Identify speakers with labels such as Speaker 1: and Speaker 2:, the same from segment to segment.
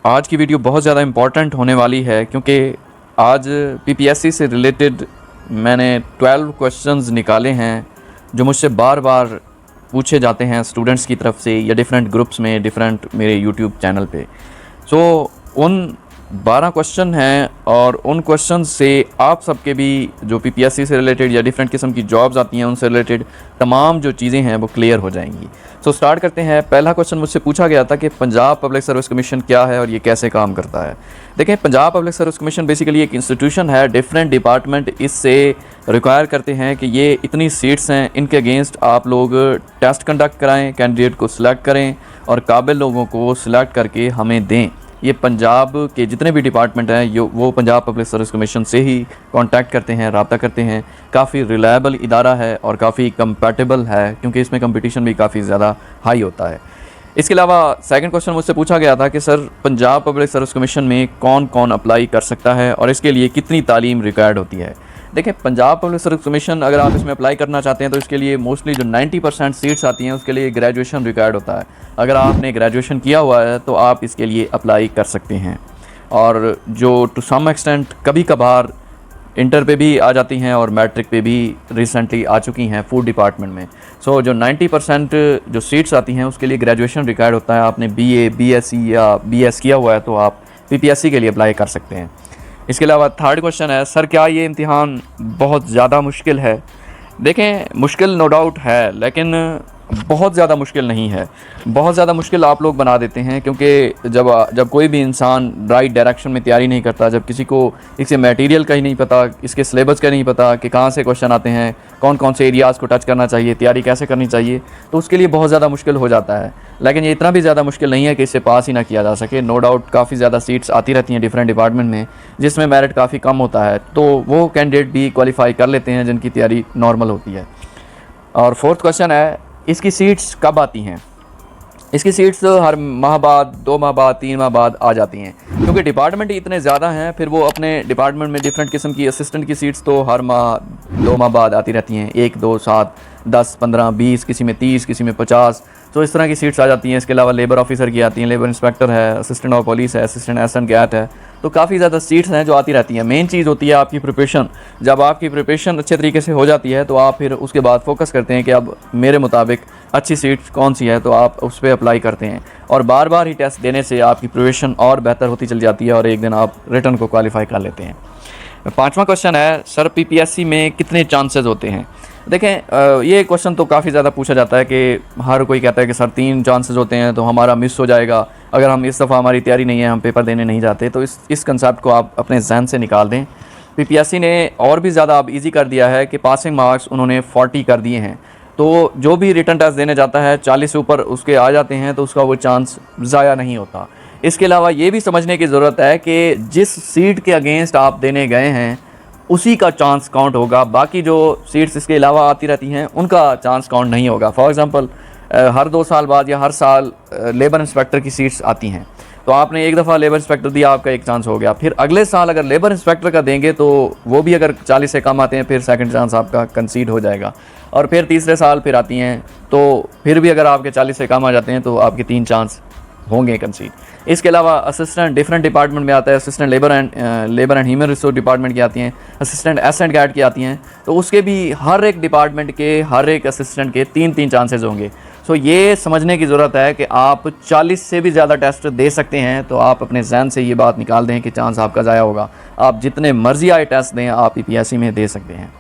Speaker 1: आज की वीडियो बहुत ज़्यादा इम्पॉर्टेंट होने वाली है क्योंकि आज पीपीएससी से रिलेटेड मैंने 12 क्वेश्चंस निकाले हैं जो मुझसे बार बार पूछे जाते हैं स्टूडेंट्स की तरफ से या डिफरेंट ग्रुप्स में, डिफरेंट मेरे यूट्यूब चैनल पे। सो उन 12 क्वेश्चन हैं और उन क्वेश्चन से आप सबके भी जो पीपीएससी से रिलेटेड या डिफरेंट किस्म की जॉब्स आती हैं उनसे रिलेटेड तमाम जो चीज़ें हैं वो क्लियर हो जाएंगी। सो स्टार्ट करते हैं। पहला क्वेश्चन मुझसे पूछा गया था कि पंजाब पब्लिक सर्विस कमीशन क्या है और ये कैसे काम करता है। देखें, Punjab public service commission basically एक इंस्टीट्यूशन है। डिफरेंट डिपार्टमेंट इससे रिक्वायर करते हैं कि ये इतनी सीट्स हैं, इनके अगेंस्ट आप लोग टेस्ट कंडक्ट कराएँ, कैंडिडेट को सिलेक्ट करें और काबिल लोगों को सिलेक्ट करके हमें दें। ये पंजाब के जितने भी डिपार्टमेंट हैं वो पंजाब पब्लिक सर्विस कमीशन से ही कांटेक्ट करते हैं, रब्ता करते हैं। काफ़ी रिलायबल इदारा है और काफ़ी कंपैटिबल है क्योंकि इसमें कंपटीशन भी काफ़ी ज़्यादा हाई होता है। इसके अलावा सेकंड क्वेश्चन मुझसे पूछा गया था कि sir Punjab public service commission में कौन कौन अप्लाई कर सकता है और इसके लिए कितनी तालीम रिक्वायर्ड होती है। देखिए, पंजाब पब्लिक सर्विस कमीशन अगर आप इसमें अप्लाई करना चाहते हैं तो इसके लिए मोस्टली जो 90% सीट्स आती हैं उसके लिए ग्रेजुएशन रिक्वायर्ड होता है। अगर आपने ग्रेजुएशन किया हुआ है तो आप इसके लिए अप्लाई कर सकते हैं। और जो टू सम एक्सटेंट कभी कभार इंटर पे भी आ जाती हैं और मैट्रिक पे भी रिसेंटली आ चुकी हैं फूड डिपार्टमेंट में। सो जो 90% जो सीट्स आती हैं उसके लिए ग्रेजुएशन रिक्वायर्ड होता है। आपने बीए, बीएससी या बीएस किया हुआ है तो आप पीपीएससी के लिए अप्लाई कर सकते हैं। इसके अलावा थर्ड क्वेश्चन है, सर क्या ये इम्तिहान बहुत ज़्यादा मुश्किल है। देखें, मुश्किल नो डाउट है लेकिन बहुत ज़्यादा मुश्किल नहीं है। बहुत ज़्यादा मुश्किल आप लोग बना देते हैं क्योंकि जब कोई भी इंसान राइट डायरेक्शन में तैयारी नहीं करता, जब किसी को इसके मटेरियल का ही नहीं पता, इसके सिलेबस का नहीं पता कि कहाँ से क्वेश्चन आते हैं, कौन कौन से एरियाज़ को टच करना चाहिए, तैयारी कैसे करनी चाहिए, तो उसके लिए बहुत ज़्यादा मुश्किल हो जाता है। लेकिन ये इतना भी ज़्यादा मुश्किल नहीं है कि इससे पास ही ना किया जा सके। नो डाउट काफ़ी ज़्यादा सीट्स आती रहती हैं डिफरेंट डिपार्टमेंट में जिसमें मेरिट काफ़ी कम होता है, तो वो कैंडिडेट भी क्वालिफाई कर लेते हैं जिनकी तैयारी नॉर्मल होती है। और फोर्थ क्वेश्चन है, इसकी सीट्स कब आती हैं। इसकी सीट्स हर माह बाद, 2 माह बाद, 3 माह बाद आ जाती हैं क्योंकि डिपार्टमेंट इतने ज़्यादा हैं। फिर वो अपने डिपार्टमेंट में डिफरेंट किस्म की असिस्टेंट की सीट्स तो हर माह, 2 माह बाद आती रहती हैं। 1, 2, 7, 10, 15, 20, किसी में 30, किसी में 50, तो इस तरह की सीट्स आ जाती हैं। इसके अलावा लेबर ऑफिसर की आती हैं, लेबर इंस्पेक्टर है, असिस्टेंट ऑफ पुलिस है, असिस्टेंट एसएन गैट है, तो काफ़ी ज़्यादा सीट्स हैं जो आती रहती हैं। मेन चीज़ होती है आपकी प्रिपरेशन। जब आपकी प्रिपरेशन अच्छे तरीके से हो जाती है तो आप फिर उसके बाद फोकस करते हैं कि अब मेरे मुताबिक अच्छी सीट कौन सी है, तो आप उस पर अप्लाई करते हैं और बार बार ही टेस्ट देने से आपकी प्रिपरेशन और बेहतर होती चली जाती है और एक दिन आप रिटर्न को क्वालिफाई कर लेते हैं। 5वां क्वेश्चन है, सर पीपीएससी में कितने चांसेस होते हैं। देखें, ये क्वेश्चन तो काफ़ी ज़्यादा पूछा जाता है कि हर कोई कहता है कि सर 3 चांसेस होते हैं तो हमारा मिस हो जाएगा, अगर हम इस दफ़ा हमारी तैयारी नहीं है, हम पेपर देने नहीं जाते। तो इस कंसेप्ट को आप अपने जहन से निकाल दें। पीपीएससी ने और भी ज़्यादा अब ईजी कर दिया है कि पासिंग मार्क्स उन्होंने 40 कर दिए हैं, तो जो भी रिटर्न टेस्ट देने जाता है 40 से ऊपर उसके आ जाते हैं तो उसका वो चांस ज़ाया नहीं होता। इसके अलावा ये भी समझने की ज़रूरत है कि जिस सीट के अगेंस्ट आप देने गए हैं उसी का चांस काउंट होगा, बाकी जो सीट्स इसके अलावा आती रहती हैं उनका चांस काउंट नहीं होगा। फॉर एग्ज़ाम्पल, हर 2 साल बाद या हर साल लेबर इंस्पेक्टर की सीट्स आती हैं, तो आपने एक दफ़ा लेबर इंस्पेक्टर दिया, आपका एक चांस हो गया। फिर अगले साल अगर लेबर इंस्पेक्टर का देंगे तो वो भी अगर 40 से कम आते हैं फिर सेकंड चांस आपका कंसीड हो जाएगा। और फिर तीसरे साल फिर आती हैं तो फिर भी अगर आपके 40 से कम आ जाते हैं तो आपके 3 चांस होंगे कंसीड। इसके अलावा असिस्टेंट डिफरेंट डिपार्टमेंट में आता है, assistant labour and human resource department की आती हैं, असिस्टेंट एसएन गैट की आती हैं, तो उसके भी हर एक डिपार्टमेंट के हर एक असिस्टेंट के 3-3 चांसेस होंगे। सो ये समझने की ज़रूरत है कि आप 40 से भी ज़्यादा टेस्ट दे सकते हैं, तो आप अपने जहन से ये बात निकाल दें कि चांस आपका ज़ाया होगा। आप जितने मर्जी आए टेस्ट दें आप पीपीएससी में दे सकते हैं।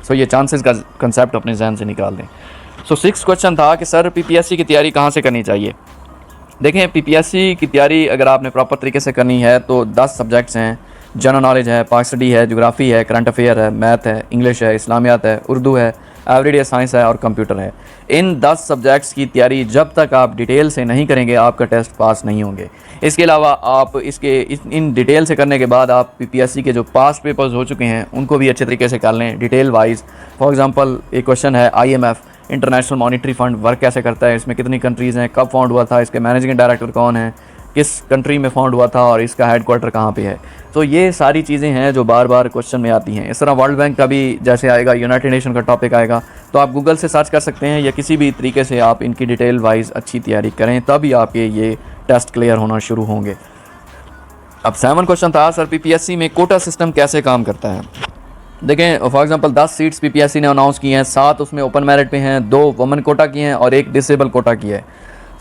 Speaker 1: सो ये चांसेस का कंसेप्ट अपने जहन से निकाल दें। सो 6 क्वेश्चन था कि सर पीपीएससी की तैयारी कहाँ से करनी चाहिए। देखें, पीपीएससी की तैयारी अगर आपने प्रॉपर तरीके से करनी है तो 10 सब्जेक्ट्स हैं। जनरल नॉलेज है, पाक स्टडी है, ज्योग्राफी है, करंट अफेयर है, मैथ है, इंग्लिश है, इस्लामियात है, उर्दू है, एवरीडे साइंस है और कंप्यूटर है। इन 10 सब्जेक्ट्स की तैयारी जब तक आप डिटेल से नहीं करेंगे आपका टेस्ट पास नहीं होंगे। इसके अलावा आप इन डिटेल से करने के बाद आप पीपीएससी के जो पास्ट पेपर्स हो चुके हैं उनको भी अच्छे तरीके से कर लें डिटेल वाइज। फॉर एग्ज़ाम्पल, एक क्वेश्चन है IMF international monetary fund work कैसे करता है, इसमें कितनी कंट्रीज़ हैं, कब फाउंड हुआ था, इसके मैनेजिंग डायरेक्टर कौन है, किस कंट्री में फाउंड हुआ था और इसका हेडक्वार्टर कहाँ पे है। तो ये सारी चीज़ें हैं जो बार बार क्वेश्चन में आती हैं। इस तरह वर्ल्ड बैंक का भी जैसे आएगा, यूनाइटेड नेशन का टॉपिक आएगा, तो आप गूगल से सर्च कर सकते हैं या किसी भी तरीके से आप इनकी डिटेल वाइज अच्छी तैयारी करें, तभी आपके ये टेस्ट क्लियर होना शुरू होंगे। अब 7 क्वेश्चन था सर पीपीएससी में कोटा सिस्टम कैसे काम करता है। देखें फॉर एग्जांपल 10 सीट्स पीपीएससी ने अनाउंस की हैं, 7 उसमें ओपन मेरिट पे हैं, 2 वुमेन कोटा की हैं और 1 डिसेबल कोटा की है।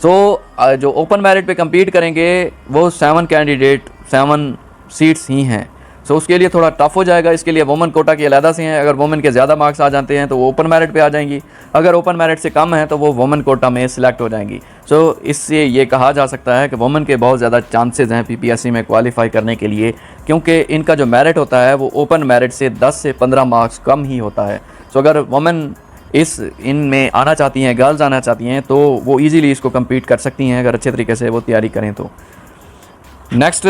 Speaker 1: सो जो ओपन मेरिट पे compete करेंगे वो 7 कैंडिडेट 7 सीट्स ही हैं। सो उसके लिए थोड़ा टफ हो जाएगा, इसके लिए वुमेन कोटा की अलहदा से हैं। अगर वुमेन के ज़्यादा मार्क्स आ जाते हैं तो वो ओपन मेरिट पे आ जाएंगी, अगर ओपन मेरिट से कम है तो वो वुमेन कोटा में सिलेक्ट हो जाएंगी। सो इससे ये कहा जा सकता है कि वुमेन के बहुत ज़्यादा चांसेस हैं पीपीएससी में क्वालिफाई करने के लिए, क्योंकि इनका जो मेरिट होता है वो ओपन मेरिट से 10 से 15 मार्क्स कम ही होता है। सो अगर वुमेन इनमें आना चाहती हैं, गर्ल्स आना चाहती हैं, तो वो ईज़िली इसको कम्पीट कर सकती हैं अगर अच्छे तरीके से वो तैयारी करें तो। नेक्स्ट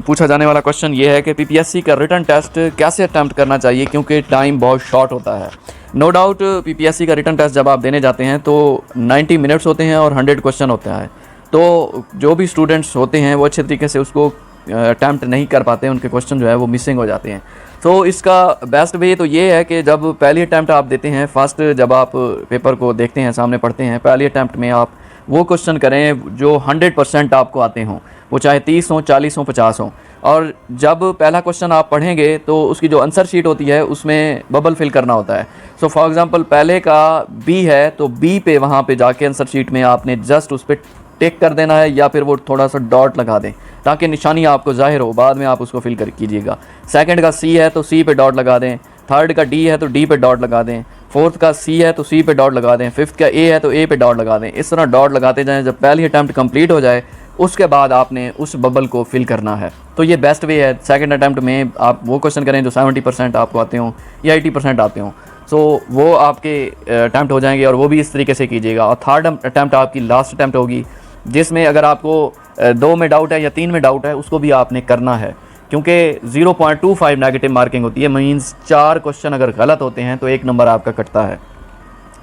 Speaker 1: पूछा जाने वाला क्वेश्चन ये है कि पीपीएससी का रिटन टेस्ट कैसे अटैम्प्ट करना चाहिए, क्योंकि टाइम बहुत शॉर्ट होता है। नो डाउट पीपीएससी का रिटन टेस्ट जब आप देने जाते हैं तो 90 मिनट्स होते हैं और 100 क्वेश्चन होता है। तो जो भी स्टूडेंट्स होते हैं वो अच्छे तरीके से उसको अटैम्प्ट नहीं कर पाते, उनके क्वेश्चन जो है वो मिसिंग हो जाते हैं। तो इसका बेस्ट वे तो ये है कि जब पहली अटैम्प्ट आप देते हैं, फर्स्ट जब आप पेपर को देखते हैं, सामने पढ़ते हैं, पहली अटैम्प्ट में आप वो क्वेश्चन करें जो 100% आपको आते हों, वो चाहे 30 हों, 40 हों, 50 हों। और जब पहला क्वेश्चन आप पढ़ेंगे तो उसकी जो आंसर शीट होती है उसमें बबल फिल करना होता है। सो फॉर एग्जांपल पहले का बी है तो बी पे वहाँ पे जाके आंसर शीट में आपने जस्ट उस पर टिक कर देना है, या फिर वो थोड़ा सा डॉट लगा दें ताकि निशानी आपको जाहिर हो, बाद में आप उसको फिल कर कीजिएगा। सेकंड का सी है तो सी पे डॉट लगा दें, थर्ड का डी है तो डी पे डॉट लगा दें, फोर्थ का सी है तो सी पे डॉट लगा दें, फिफ्थ का ए है तो ए पे डॉट लगा दें। इस तरह डॉट लगाते जाएं। जब पहली अटैम्प्ट कंप्लीट हो जाए उसके बाद आपने उस बबल को फिल करना है। तो ये बेस्ट वे है। सेकंड अटैम्प्ट में आप वो क्वेश्चन करें जो 70% आपको आते हों या 80% आते हों, सो वो आपके अटैम्प्ट हो जाएंगे और वो भी इस तरीके से कीजिएगा। और थर्ड अटैम्प्ट आपकी लास्ट अटैम्प्ट होगी, जिसमें अगर आपको 2 में डाउट है या 3 में डाउट है उसको भी आपने करना है, क्योंकि 0.25 नेगेटिव मार्किंग होती है। मींस 4 क्वेश्चन अगर गलत होते हैं तो 1 नंबर आपका कटता है।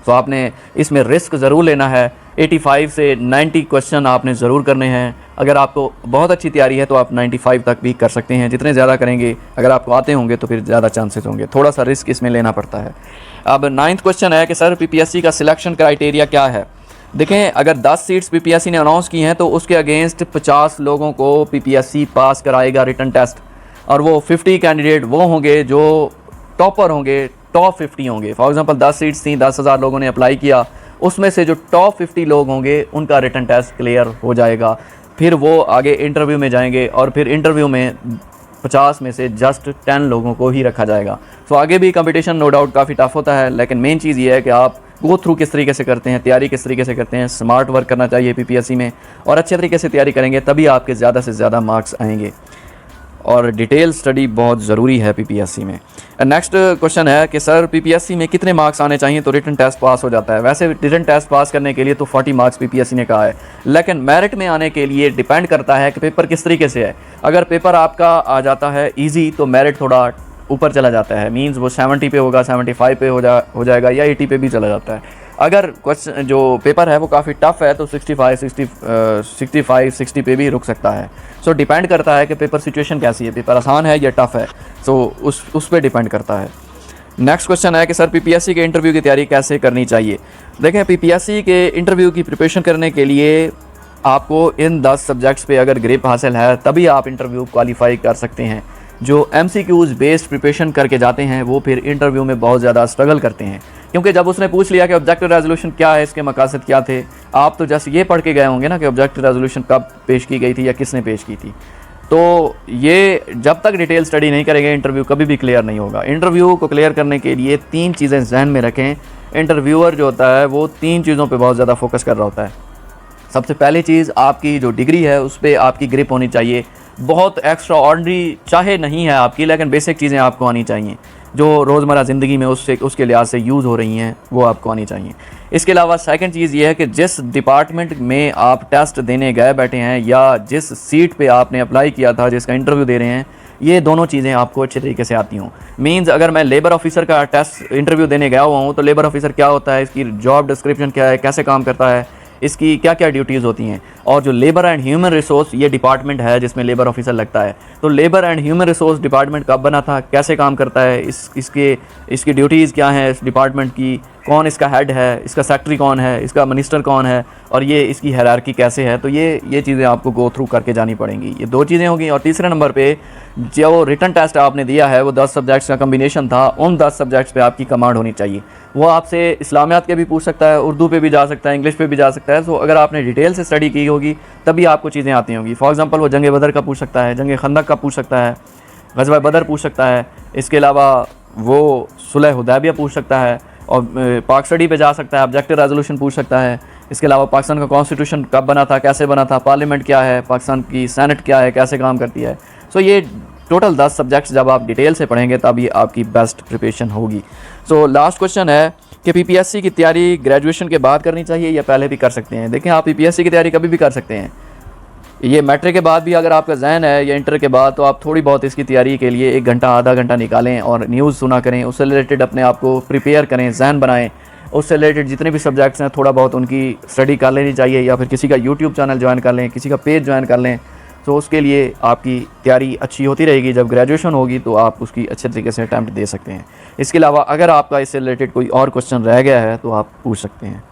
Speaker 1: तो आपने इसमें रिस्क ज़रूर लेना है। 85 से 90 क्वेश्चन आपने ज़रूर करने हैं। अगर आपको बहुत अच्छी तैयारी है तो आप 95 तक भी कर सकते हैं। जितने ज़्यादा करेंगे, अगर आपको आते होंगे तो फिर ज़्यादा चांसेस होंगे। थोड़ा सा रिस्क इसमें लेना पड़ता है। अब 9th क्वेश्चन है कि सर पीपीएससी का सिलेक्शन क्राइटेरिया क्या है। देखें, अगर 10 सीट्स पीपीएससी ने अनाउंस की हैं तो उसके अगेंस्ट 50 लोगों को पीपीएससी पास कराएगा रिटन टेस्ट, और वो 50 कैंडिडेट वो होंगे जो टॉपर होंगे, टॉप 50 होंगे। फॉर एग्जांपल 10 सीट्स थी, 10,000 लोगों ने अप्लाई किया, उसमें से जो टॉप 50 लोग होंगे उनका रिटन टेस्ट क्लियर हो जाएगा। फिर वो आगे इंटरव्यू में जाएंगे और फिर इंटरव्यू में 50 में से जस्ट 10 लोगों को ही रखा जाएगा। तो आगे भी कंपटीशन नो डाउट काफ़ी टफ होता है, लेकिन मेन चीज़ ये है कि आप गो थ्रू किस तरीके से करते हैं, तैयारी किस तरीके से करते हैं। स्मार्ट वर्क करना चाहिए पीपीएससी में, और अच्छे तरीके से तैयारी करेंगे तभी आपके ज़्यादा से ज़्यादा मार्क्स आएंगे। और डिटेल स्टडी बहुत ज़रूरी है पीपीएससी में। नेक्स्ट क्वेश्चन है कि सर पीपीएससी में कितने मार्क्स आने चाहिए तो रिटन टेस्ट पास हो जाता है। वैसे रिटन टेस्ट पास करने के लिए तो 40 मार्क्स पीपीएससी ने कहा है, लेकिन मेरिट में आने के लिए डिपेंड करता है कि पेपर किस तरीके से है। अगर पेपर आपका आ जाता है ईजी तो मेरिट थोड़ा ऊपर चला जाता है। मींस वो 70 पे होगा, 75 पे हो जाएगा, या 80 पे भी चला जाता है। अगर क्वेश्चन जो पेपर है वो काफ़ी टफ है तो 65, 60 पे भी रुक सकता है। सो डिपेंड करता है कि पेपर सिचुएशन कैसी है, पेपर आसान है या टफ है। सो उस पर डिपेंड करता है। नेक्स्ट क्वेश्चन है कि सर पीपीएससी के इंटरव्यू की तैयारी कैसे करनी चाहिए। देखें, पीपीएससी के इंटरव्यू की प्रिपरेशन करने के लिए आपको इन 10 सब्जेक्ट्स पे अगर ग्रिप हासिल है तभी आप इंटरव्यू क्वालिफाई कर सकते हैं। जो एमसीक्यूज़ बेस्ड प्रिपरेशन करके जाते हैं वो फिर इंटरव्यू में बहुत ज़्यादा स्ट्रगल करते हैं, क्योंकि जब उसने पूछ लिया कि ऑब्जेक्टिव रेजोल्यूशन क्या है, इसके मकासद क्या थे, आप तो जस्ट ये पढ़ के गए होंगे ना कि ऑब्जेक्टिव रेजोल्यूशन कब पेश की गई थी या किसने पेश की थी। तो ये जब तक डिटेल स्टडी नहीं करेंगे इंटरव्यू कभी भी क्लियर नहीं होगा। इंटरव्यू को क्लियर करने के लिए 3 चीज़ें जहन में रखें। इंटरव्यूअर जो होता है वो 3 चीज़ों पर बहुत ज़्यादा फोकस कर रहा होता है। सबसे पहली चीज़, आपकी जो डिग्री है उस पर आपकी ग्रिप होनी चाहिए। बहुत एक्स्ट्रा ऑर्डिनरी चाहे नहीं है आपकी, लेकिन बेसिक चीज़ें आपको आनी चाहिए जो रोज़मर्रा ज़िंदगी में उसके लिहाज से यूज़ हो रही हैं, वो आपको आनी चाहिए। इसके अलावा सेकंड चीज़ ये है कि जिस डिपार्टमेंट में आप टेस्ट देने गए बैठे हैं या जिस सीट पे आपने अप्लाई किया था, जिसका इंटरव्यू दे रहे हैं, ये दोनों चीज़ें आपको अच्छे तरीके से आती हों। मींस अगर मैं लेबर ऑफिसर का टेस्ट इंटरव्यू देने गया हुआ हूँ तो लेबर ऑफिसर क्या होता है, इसकी जॉब डिस्क्रिप्शन क्या है, कैसे काम करता है, इसकी क्या क्या ड्यूटीज़ होती हैं। और जो लेबर एंड ह्यूमन रिसोर्स ये डिपार्टमेंट है जिसमें लेबर ऑफिसर लगता है, तो labour and human resource department कब बना था, कैसे काम करता है, इसकी ड्यूटीज़ क्या हैं इस डिपार्टमेंट की, कौन इसका हेड है, इसका सेक्रेटरी कौन है, इसका मिनिस्टर कौन है, और ये इसकी हायरार्की कैसे है। तो ये चीज़ें आपको गो थ्रू करके जानी पड़ेंगी। ये 2 चीज़ें होंगी। और तीसरे नंबर पे जो रिटन टेस्ट आपने दिया है वो 10 सब्जेक्ट्स का कम्बिनेशन था, उन 10 सब्जेक्ट्स पे आपकी कमांड होनी चाहिए। वो आपसे इस्लामियात के भी पूछ सकता है, उर्दू पे भी जा सकता है, इंग्लिश पे भी जा सकता है। सो अगर आपने डिटेल से स्टडी की होगी तभी आपको चीज़ें आती होंगी। फॉर एग्जांपल वो जंग बदर का पूछ सकता है, जंग खंदक का पूछ सकता है, ग़ज़वा बदर पूछ सकता है। इसके अलावा वो सुलह हुदैबिया पूछ सकता है, और पाक स्टडी पे जा सकता है, ऑब्जेक्टिव रेजोल्यूशन पूछ सकता है। इसके अलावा पाकिस्तान का कॉन्स्टिट्यूशन कब बना था, कैसे बना था, पार्लियामेंट क्या है, पाकिस्तान की सेनेट क्या है, कैसे काम करती है। सो ये टोटल 10 सब्जेक्ट्स जब आप डिटेल से पढ़ेंगे तभी आपकी बेस्ट प्रिपरेशन होगी। सो लास्ट क्वेश्चन है कि पीपीएससी की तैयारी ग्रेजुएशन के बाद करनी चाहिए या पहले भी कर सकते हैं। देखें, आप पीपीएससी की तैयारी कभी भी कर सकते हैं। ये मैट्रिक के बाद भी अगर आपका जहन है या इंटर के बाद, तो आप थोड़ी बहुत इसकी तैयारी के लिए 1 घंटा आधा घंटा निकालें और न्यूज़ सुना करें, उससे रिलेटेड अपने आप को प्रिपेयर करें, जहन बनाएं। उससे रिलेटेड जितने भी सब्जेक्ट्स हैं थोड़ा बहुत उनकी स्टडी कर लेनी चाहिए, या फिर किसी का यूट्यूब चैनल ज्वाइन कर लें, किसी का पेज ज्वाइन कर लें। तो उसके लिए आपकी तैयारी अच्छी होती रहेगी। जब ग्रेजुएशन होगी तो आप उसकी अच्छे तरीके से अटैम्प्ट दे सकते हैं। इसके अलावा अगर आपका इससे रिलेटेड कोई और क्वेश्चन रह गया है तो आप पूछ सकते हैं।